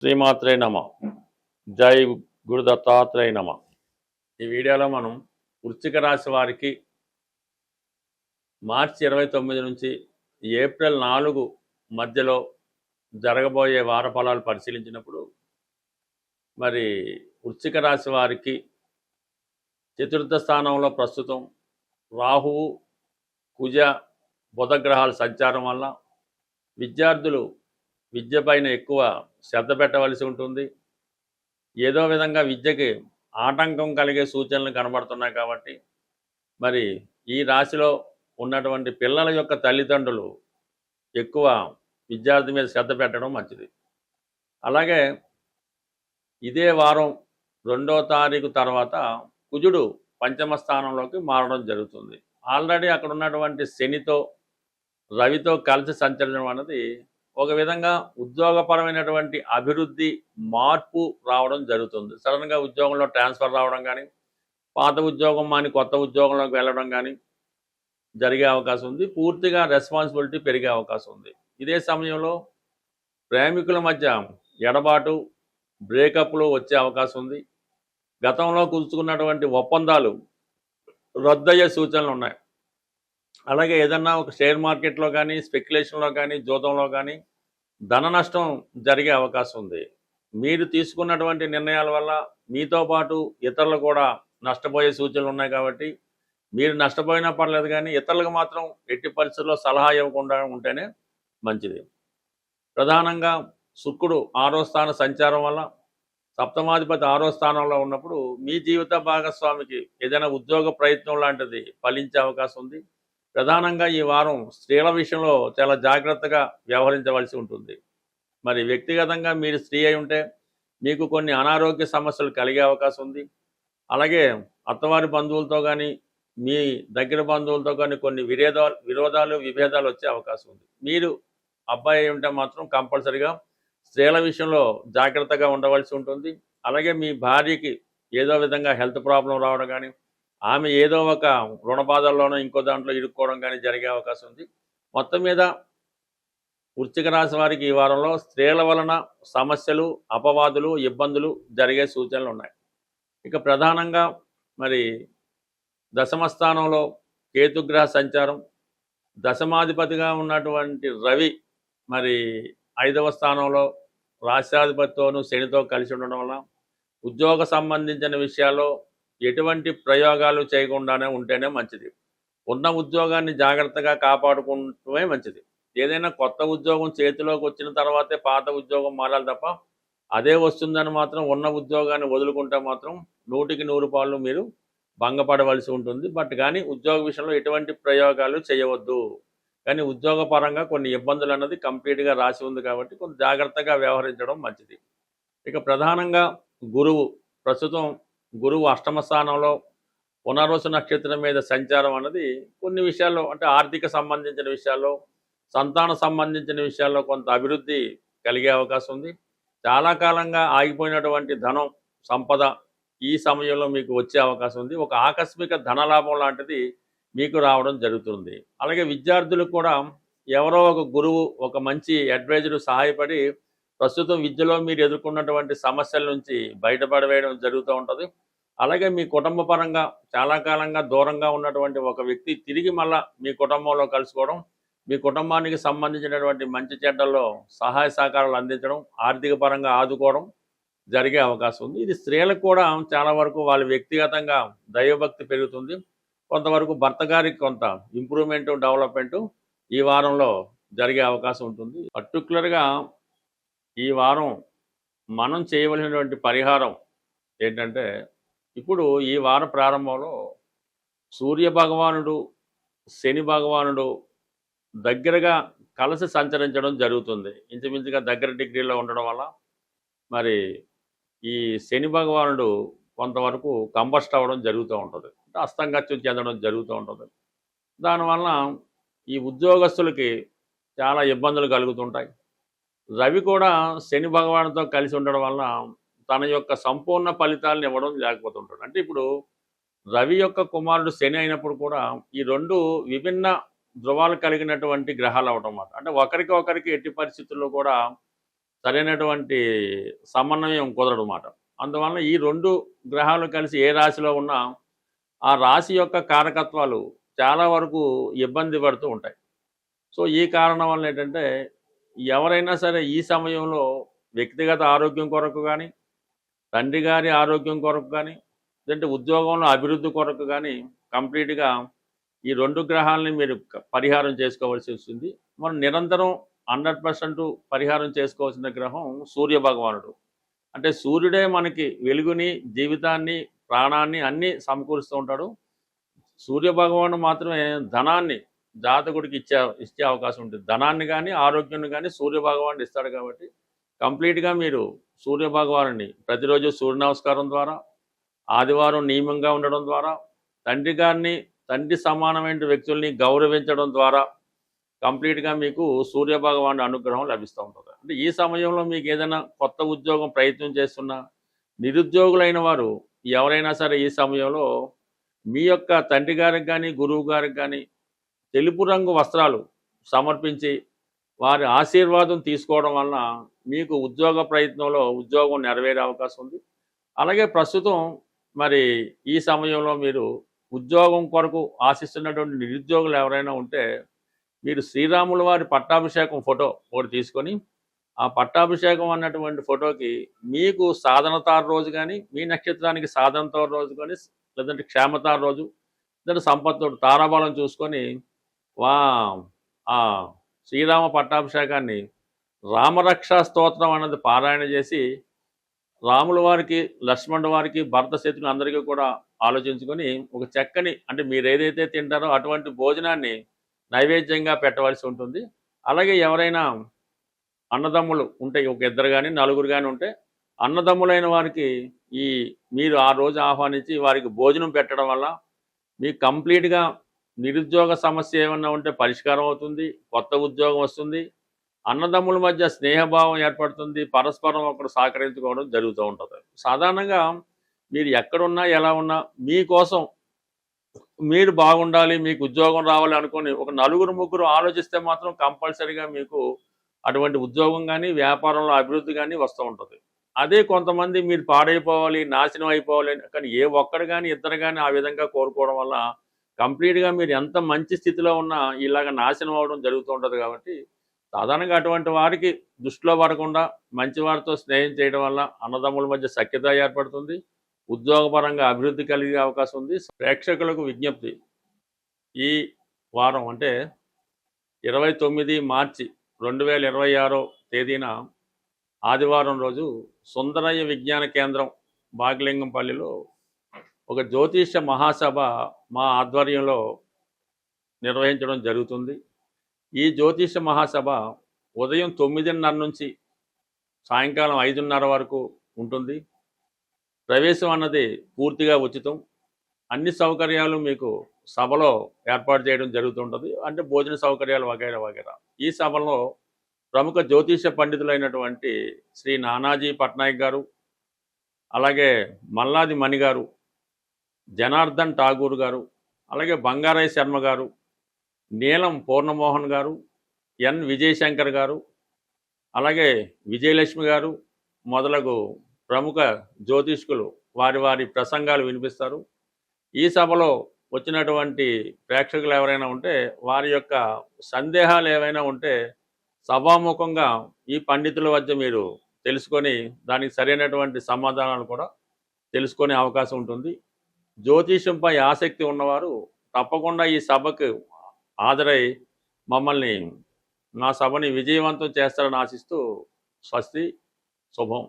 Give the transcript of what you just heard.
శ్రీమాత్రే నమ. జై గురు దత్తాత్రేయ నమ. ఈ వీడియోలో మనం వృశ్చిక రాశి వారికి మార్చి 29 నుంచి ఏప్రిల్ 4 మధ్యలో జరగబోయే వార ఫలాలు పరిశీలించినప్పుడు మరి వృశ్చిక రాశి వారికి చతుర్థ స్థానంలో ప్రస్తుతం రాహువు, కుజ, బుధ గ్రహాల సంచారం వల్ల విద్యార్థులు విద్యపైన ఎక్కువ శ్రద్ధ పెట్టవలసి ఉంటుంది. ఏదో విధంగా విద్యకి ఆటంకం కలిగే సూచనలు కనబడుతున్నాయి. కాబట్టి మరి ఈ రాశిలో ఉన్నటువంటి పిల్లల యొక్క తల్లిదండ్రులు ఎక్కువ విద్యార్థి మీద శ్రద్ధ పెట్టడం మంచిది. అలాగే ఇదే వారం 2వ తారీఖు తర్వాత కుజుడు పంచమ స్థానంలోకి మారడం జరుగుతుంది. ఆల్రెడీ అక్కడ ఉన్నటువంటి శనితో, రవితో కలిసి సంచరించడం అన్నది ఒక విధంగా ఉద్యోగపరమైనటువంటి అభివృద్ధి, మార్పు రావడం జరుగుతుంది. సడన్గా ఉద్యోగంలో ట్రాన్స్ఫర్ రావడం కానీ, పాత ఉద్యోగం మాని కొత్త ఉద్యోగంలోకి వెళ్ళడం కానీ జరిగే అవకాశం ఉంది. పూర్తిగా రెస్పాన్సిబిలిటీ పెరిగే అవకాశం ఉంది. ఇదే సమయంలో ప్రేమికుల మధ్య ఎడబాటు, బ్రేకప్లు వచ్చే అవకాశం ఉంది. గతంలో కుదుర్చుకున్నటువంటి ఒప్పందాలు రద్దయ్యే సూచనలు ఉన్నాయి. అలాగే ఏదన్నా ఒక షేర్ మార్కెట్లో కానీ, స్పెక్యులేషన్లో కానీ, జూదంలో కానీ ధన నష్టం జరిగే అవకాశం ఉంది. మీరు తీసుకున్నటువంటి నిర్ణయాల వల్ల మీతో పాటు ఇతరులు కూడా నష్టపోయే సూచనలు ఉన్నాయి. కాబట్టి మీరు నష్టపోయినా పర్లేదు, కానీ ఇతరులకు మాత్రం ఎట్టి పరిస్థితుల్లో సలహా ఇవ్వకుండా ఉంటేనే మంచిది. ప్రధానంగా శుక్రుడు 6వ స్థాన సంచారం వల్ల సప్తమాధిపతి 6వ స్థానంలో ఉన్నప్పుడు మీ జీవిత భాగస్వామికి ఏదైనా ఉద్యోగ ప్రయత్నం లాంటిది ఫలించే అవకాశం ఉంది. ప్రధానంగా ఈ వారం స్త్రీల విషయంలో చాలా జాగ్రత్తగా వ్యవహరించవలసి ఉంటుంది. మరి వ్యక్తిగతంగా మీరు స్త్రీ అయి ఉంటే మీకు కొన్ని అనారోగ్య సమస్యలు కలిగే అవకాశం ఉంది. అలాగే అత్తవారి బంధువులతో కానీ, మీ దగ్గర బంధువులతో కానీ కొన్ని విరోధాలు, విభేదాలు వచ్చే అవకాశం ఉంది. మీరు అబ్బాయి అయి ఉంటే మాత్రం కంపల్సరిగా స్త్రీల విషయంలో జాగ్రత్తగా ఉండవలసి ఉంటుంది. అలాగే మీ భార్యకి ఏదో విధంగా హెల్త్ ప్రాబ్లం రావడం కానీ, ఆమె ఏదో ఒక రుణబాధల్లోనో ఇంకో దాంట్లో ఇరుక్కోవడం కానీ జరిగే అవకాశం ఉంది. మొత్తం మీద వృశ్చిక రాశి వారికి ఈ వారంలో స్త్రీల వలన సమస్యలు, అపవాదులు, ఇబ్బందులు జరిగే సూచనలు ఉన్నాయి. ఇక ప్రధానంగా మరి దశమ స్థానంలో కేతుగ్రహ సంచారం, దశమాధిపతిగా ఉన్నటువంటి రవి మరి 5వ స్థానంలో రాష్ట్రాధిపతితోనూ శనితో కలిసి ఉండడం వల్ల ఉద్యోగ సంబంధించిన విషయాల్లో ఎటువంటి ప్రయోగాలు చేయకుండానే ఉంటేనే మంచిది. ఉన్న ఉద్యోగాన్ని జాగ్రత్తగా కాపాడుకుంటూనే మంచిది. ఏదైనా కొత్త ఉద్యోగం చేతిలోకి వచ్చిన తర్వాతే పాత ఉద్యోగం మారాలి తప్ప అదే వస్తుందని మాత్రం ఉన్న ఉద్యోగాన్ని వదులుకుంటే మాత్రం 100కి 100 పాళ్ళు మీరు భంగపడవలసి ఉంటుంది. కానీ ఉద్యోగ విషయంలో ఎటువంటి ప్రయోగాలు చేయవద్దు. కానీ ఉద్యోగపరంగా కొన్ని ఇబ్బందులు అన్నది కంప్లీట్గా రాసి ఉంది. కాబట్టి కొంచెం జాగ్రత్తగా వ్యవహరించడం మంచిది. ఇక ప్రధానంగా ప్రస్తుతం గురువు అష్టమ స్థానంలో పునర్వసు నక్షత్రం మీద సంచారం అన్నది కొన్ని విషయాల్లో, అంటే ఆర్థిక సంబంధించిన విషయాల్లో, సంతాన సంబంధించిన విషయాల్లో కొంత అభివృద్ధి కలిగే అవకాశం ఉంది. చాలా కాలంగా ఆగిపోయినటువంటి ధనం, సంపద ఈ సమయంలో మీకు వచ్చే అవకాశం ఉంది. ఒక ఆకస్మిక ధనలాభం లాంటిది మీకు రావడం జరుగుతుంది. అలాగే విద్యార్థులకు కూడా ఎవరో ఒక గురువు, ఒక మంచి అడ్వైజరు సహాయపడి ప్రస్తుతం విద్యలో మీరు ఎదుర్కొన్నటువంటి సమస్యల నుంచి బయటపడవేయడం జరుగుతూ ఉంటుంది. అలాగే మీ కుటుంబ పరంగా చాలా కాలంగా దూరంగా ఉన్నటువంటి ఒక వ్యక్తి తిరిగి మళ్ళా మీ కుటుంబంలో కలుసుకోవడం, మీ కుటుంబానికి సంబంధించినటువంటి మంచి చెడ్డల్లో సహాయ సహకారాలు అందించడం, ఆర్థిక పరంగా ఆదుకోవడం జరిగే అవకాశం ఉంది. ఇది స్త్రీలకు కూడా చాలా వరకు వాళ్ళ వ్యక్తిగతంగా దైవభక్తి పెరుగుతుంది. కొంతవరకు భర్త గారికి కొంత ఇంప్రూవ్మెంటు, డెవలప్మెంటు ఈ వారంలో జరిగే అవకాశం ఉంటుంది. పర్టికులర్గా ఈ వారం మనం చేయవలసినటువంటి పరిహారం ఏంటంటే, ఇప్పుడు ఈ వార ప్రారంభంలో సూర్య భగవానుడు, శని భగవానుడు దగ్గరగా కలిసి సంచరించడం జరుగుతుంది. ఇంచుమించుగా దగ్గర డిగ్రీలో ఉండడం వల్ల మరి ఈ శని భగవానుడు కొంతవరకు కంబస్ట్ అవ్వడం జరుగుతూ ఉంటుంది, అంటే అస్తంగత్యం చెందడం జరుగుతూ ఉంటుంది. దానివల్ల ఈ ఉద్యోగస్తులకి చాలా ఇబ్బందులు కలుగుతుంటాయి. రవి కూడా శని భగవానుడితో కలిసి ఉండడం వల్ల తన యొక్క సంపూర్ణ ఫలితాలను ఇవ్వడం లేకపోతుంటాడు. అంటే ఇప్పుడు రవి యొక్క కుమారుడు శని అయినప్పుడు కూడా ఈ 2 విభిన్న ధృవాలు కలిగినటువంటి గ్రహాలు అవడం అన్నమాట. అంటే ఒకరికి ఎట్టి పరిస్థితుల్లో కూడా సరైనటువంటి సమన్వయం కుదరదన్నమాట. అందువలన ఈ 2 గ్రహాలు కలిసి ఏ రాశిలో ఉన్నా ఆ రాశి యొక్క కారకత్వాలు చాలా వరకు ఇబ్బంది పడుతూ ఉంటాయి. సో ఈ కారణం వల్ల ఏంటంటే ఎవరైనా సరే ఈ సమయంలో వ్యక్తిగత ఆరోగ్యం కొరకు కానీ, తండ్రి గారి ఆరోగ్యం కొరకు కానీ, లేదంటే ఉద్యోగంలో అభివృద్ధి కొరకు కానీ కంప్లీట్‌గా ఈ 2 గ్రహాలని మీరు పరిహారం చేసుకోవాల్సి వస్తుంది. మనం నిరంతరం 100% పరిహారం చేసుకోవాల్సిన గ్రహం సూర్య భగవానుడు. అంటే సూర్యుడే మనకి వెలుగుని, జీవితాన్ని, ప్రాణాన్ని అన్నీ సమకూరుస్తూ ఉంటాడు. సూర్య భగవానుడు మాత్రమే ధనాన్ని జాతకుడికి ఇచ్చే అవకాశం ఉంటుంది. ధనాన్ని కానీ, ఆరోగ్యాన్ని కానీ సూర్య భగవానుడు ఇస్తాడు కాబట్టి కంప్లీట్‌గా మీరు సూర్య భగవానుడిని ప్రతిరోజు సూర్య నమస్కారం ద్వారా, ఆదివారం నియమంగా ఉండడం ద్వారా, తండ్రి గారిని, తండ్రి సమానమైన వ్యక్తుల్ని గౌరవించడం ద్వారా కంప్లీట్‌గా మీకు సూర్య భగవానుడి అనుగ్రహం లభిస్తూ ఉంటుంది. అంటే ఈ సమయంలో మీకు ఏదైనా కొత్త ఉద్యోగం ప్రయత్నం చేస్తున్నా, నిరుద్యోగులైన వారు ఎవరైనా సరే ఈ సమయంలో మీ యొక్క తండ్రి గారికి కానీ, గురువు గారికి కానీ తెలుపు రంగు వస్త్రాలు సమర్పించి వారి ఆశీర్వాదం తీసుకోవడం వలన మీకు ఉద్యోగ ప్రయత్నంలో ఉద్యోగం నెరవేరే అవకాశం ఉంది. అలాగే ప్రస్తుతం మరి ఈ సమయంలో మీరు ఉద్యోగం కొరకు ఆశిస్తున్నటువంటి నిరుద్యోగులు ఎవరైనా ఉంటే మీరు శ్రీరాముల వారి పట్టాభిషేకం ఫోటో ఒకటి తీసుకొని ఆ పట్టాభిషేకం అన్నటువంటి ఫోటోకి మీకు సాధనతార రోజు కానీ, మీ నక్షత్రానికి సాధనతార రోజు కానీ, లేదంటే క్షేమతార రోజు, లేదంటే సంపత్తోడు తారాబలం చూసుకొని వా ఆ శ్రీరామ పట్టాభిషేకాన్ని రామరక్షా స్తోత్రం అన్నది పారాయణ చేసి రాముల వారికి, లక్ష్మణుల వారికి, భరత శత్రులు అందరికీ కూడా ఆలోచించుకొని ఒక చక్కని అంటే మీరు ఏదైతే తింటారో అటువంటి భోజనాన్ని నైవేద్యంగా పెట్టవలసి ఉంటుంది. అలాగే ఎవరైనా అన్నదమ్ములు ఉంటే ఒక ఇద్దరు కానీ, నలుగురు కానీ ఉంటే అన్నదమ్ములైన వారికి ఈ మీరు ఆ రోజు ఆహ్వానించి వారికి భోజనం పెట్టడం వల్ల మీకు కంప్లీట్‌గా నిరుద్యోగ సమస్య ఏమన్నా ఉంటే పరిష్కారం అవుతుంది. కొత్త ఉద్యోగం వస్తుంది. అన్నదమ్ముల మధ్య స్నేహభావం ఏర్పడుతుంది. పరస్పరం ఒకరు సహకరించుకోవడం జరుగుతూ ఉంటుంది. సాధారణంగా మీరు ఎక్కడున్నా, ఎలా ఉన్నా మీకోసం మీరు బాగుండాలి, మీకు ఉద్యోగం రావాలి అనుకుని ఒక నలుగురు, ముగ్గురు ఆలోచిస్తే మాత్రం కంపల్సరీగా మీకు అటువంటి ఉద్యోగం కానీ, వ్యాపారంలో అభివృద్ధి కానీ వస్తూ ఉంటుంది. అదే కొంతమంది మీరు పాడైపోవాలి, నాశనం అయిపోవాలి కానీ ఏ ఒక్కరు కానీ, ఇద్దరు కానీ ఆ విధంగా కోరుకోవడం వల్ల కంప్లీట్‌గా మీరు ఎంత మంచి స్థితిలో ఉన్నా ఇలాగ నాశనం అవ్వడం జరుగుతూ ఉంటుంది కాబట్టి సాధారణంగా అటువంటి వారికి దృష్టిలో పడకుండా మంచి వారితో స్నేహం చేయడం వల్ల అన్నదమ్ముల మధ్య సఖ్యత ఏర్పడుతుంది. ఉద్యోగపరంగా అభివృద్ధి కలిగే అవకాశం ఉంది. ప్రేక్షకులకు విజ్ఞప్తి, ఈ వారం అంటే 29 మార్చి 2026 తేదీన ఆదివారం రోజు సుందరయ్య విజ్ఞాన కేంద్రం బాగలింగంపల్లిలో ఒక జ్యోతిష్య మహాసభ మా ఆధ్వర్యంలో నిర్వహించడం జరుగుతుంది. ఈ జ్యోతిష్య మహాసభ ఉదయం 9:30 నుంచి సాయంకాలం 5:30 వరకు ఉంటుంది. ప్రవేశం అన్నది పూర్తిగా ఉచితం. అన్ని సౌకర్యాలు మీకు సభలో ఏర్పాటు చేయడం జరుగుతుంటుంది. అంటే భోజన సౌకర్యాలు వగైరా వగైరా. ఈ సభలో ప్రముఖ జ్యోతిష్య పండితులైనటువంటి శ్రీ నానాజీ పట్నాయక్ గారు, అలాగే మల్లాది మణి గారు, జనార్దన్ ఠాగూర్ గారు, అలాగే బంగారయ్య శర్మ గారు, నీలం పూర్ణమోహన్ గారు, ఎన్ విజయశంకర్ గారు, అలాగే విజయలక్ష్మి గారు మొదలగు ప్రముఖ జ్యోతిష్కులు వారి వారి ప్రసంగాలు వినిపిస్తారు. ఈ సభలో వచ్చినటువంటి ప్రేక్షకులు ఎవరైనా ఉంటే వారి యొక్క సందేహాలు ఏవైనా ఉంటే సభాముఖంగా ఈ పండితుల వద్ద మీరు తెలుసుకొని దానికి సరైనటువంటి సమాధానాలు కూడా తెలుసుకునే అవకాశం ఉంటుంది. జ్యోతిషంపై ఆసక్తి ఉన్నవారు తప్పకుండా ఈ సభకు హాజరై మమ్మల్ని మా సభని విజయవంతం చేస్తారని ఆశిస్తూ స్వస్తి, శుభం.